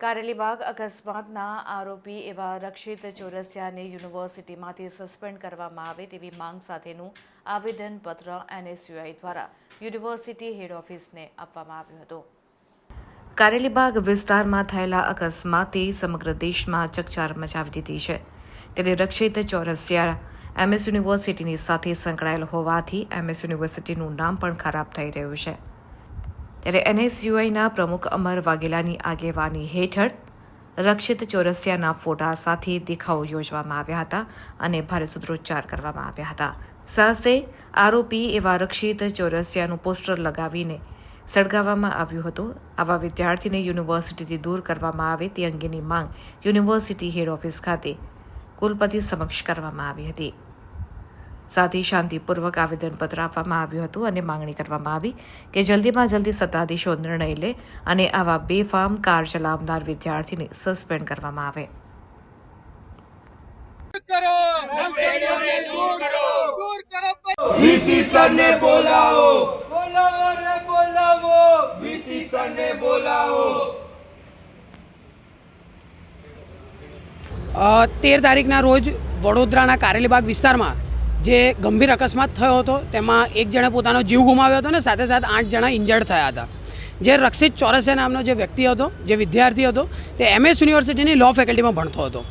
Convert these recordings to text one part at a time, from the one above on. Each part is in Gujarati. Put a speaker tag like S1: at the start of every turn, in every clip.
S1: કારેલીબાગ અકસ્માતના આરોપી એવા રક્ષિત ચોરસિયાને યુનિવર્સિટીમાંથી સસ્પેન્ડ કરવામાં આવે તેવી માંગ સાથેનું આવેદનપત્ર એનએસયુઆઈ દ્વારા યુનિવર્સિટી હેડ ઓફિસને આપવામાં આવ્યું હતું. કારેલીબાગ વિસ્તારમાં થયેલા અકસ્માતે સમગ્ર દેશમાં ચકચાર મચાવી દીધી છે. ત્યારે રક્ષિત ચોરસિયા એમએસ યુનિવર્સિટીની સાથે સંકળાયેલ હોવાથી એમએસ યુનિવર્સિટીનું નામ પણ ખરાબ થઈ રહ્યું છે. ત્યારે એનએસયુઆઈના પ્રમુખ અમર વાઘેલાની આગેવાની હેઠળ રક્ષિત ચોરસિયાના ફોટા સાથે દેખાવો યોજવામાં આવ્યા હતા અને ભારે સૂત્રોચ્ચાર કરવામાં આવ્યા હતા. સાથે આરોપી એવા રક્ષિત ચોરસિયાનું પોસ્ટર લગાવીને સળગાવવામાં આવ્યું હતું. આવા વિદ્યાર્થીને યુનિવર્સિટીથી દૂર કરવામાં આવે તે અંગેની માંગ યુનિવર્સિટી હેડ ઓફિસ ખાતે કુલપતિ સમક્ષ કરવામાં આવી હતી. સાથે શાંતિપૂર્વક આવેદનપત્ર આપવામાં આવ્યું હતું અને માંગણી કરવામાં આવી કે જલ્દીમાં જલ્દી સત્તાધીશો નિર્ણય લે અને આવા બેફામ કાર ચલાવનાર વિદ્યાર્થીને સસ્પેન્ડ કરવામાં આવે.
S2: વીસી સરને બોલાવો, બોલાવો રે બોલાવો, વીસી સરને બોલાવો.
S3: 13 તારીખના રોજ વડોદરાના કારેલીબાગ વિસ્તારમાં જે ગંભીર અકસ્માત થયો હતો તેમાં એક જણે પોતાનો જીવ ગુમાવ્યો હતો અને સાથે સાથે 8 જણા ઇન્જર્ડ થયા હતા. જે રક્ષિત ચોરસિયા નામનો જે વ્યક્તિ હતો, જે વિદ્યાર્થી હતો, તે એમએસ યુનિવર્સિટીની લો ફેકલ્ટીમાં ભણતો હતો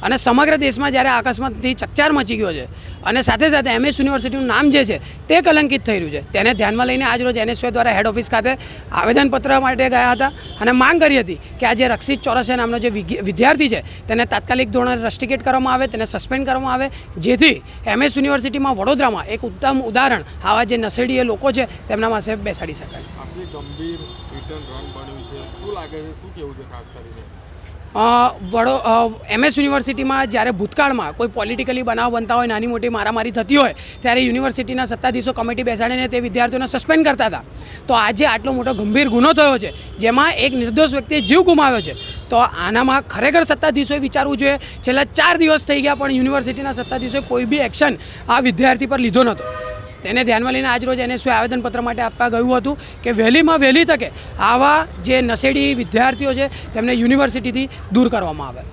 S3: અને સમગ્ર દેશમાં જ્યારે આ અકસ્માતથી ચકચાર મચી ગયો છે અને સાથે સાથે એમએસ યુનિવર્સિટીનું નામ જે છે તે કલંકિત થઈ રહ્યું છે, તેને ધ્યાનમાં લઈને આજરોજ એનએસયુઆઈ દ્વારા હેડ ઓફિસ ખાતે આવેદનપત્ર માટે ગયા હતા અને માંગ કરી હતી કે આ જે રક્ષિત ચોરસિયા નામનો જે વિદ્યાર્થી છે તેને તાત્કાલિક ધોરણે રસ્ટિકેટ કરવામાં આવે, તેને સસ્પેન્ડ કરવામાં આવે, જેથી એમએસ યુનિવર્સિટીમાં વડોદરામાં એક ઉત્તમ ઉદાહરણ આવા જે નશેડીએ લોકો છે તેમના પાસે બેસાડી શકાય.
S4: આટલી ગંભીર રિટર્ન રન બન્યું છે, શું લાગે છે, શું કહેવું છે ખાસ કરીને? એમએસ યુનિવર્સિટીમાં જ્યારે ભૂતકાળમાં કોઈ પોલિટિકલી બનાવ બનતા હોય, નાની મોટી મારામારી થતી હોય, ત્યારે યુનિવર્સિટીના સત્તાધીશો કમિટી બેસાડીને તે વિદ્યાર્થીઓને સસ્પેન્ડ કરતા હતા. તો આજે આટલો મોટો ગંભીર ગુનો થયો છે જેમાં એક નિર્દોષ વ્યક્તિએ જીવ ગુમાવ્યો છે. તો આનામાં ખરેખર સત્તાધીશોએ વિચારવું જોઈએ. છેલ્લા 4 દિવસ થઈ ગયા પણ યુનિવર્સિટીના સત્તાધીશોએ કોઈ બી એક્શન આ વિદ્યાર્થી પર લીધો નહોતો. તેને ધ્યાનમાં લઈને આજરોજ એનએસયુઆઈ આવેદનપત્ર માટે આપવા ગયું હતું કે વહેલીમાં વહેલી તકે આવા જે નશેડી વિદ્યાર્થીઓ છે તેમને યુનિવર્સિટીથી દૂર કરવામાં આવે.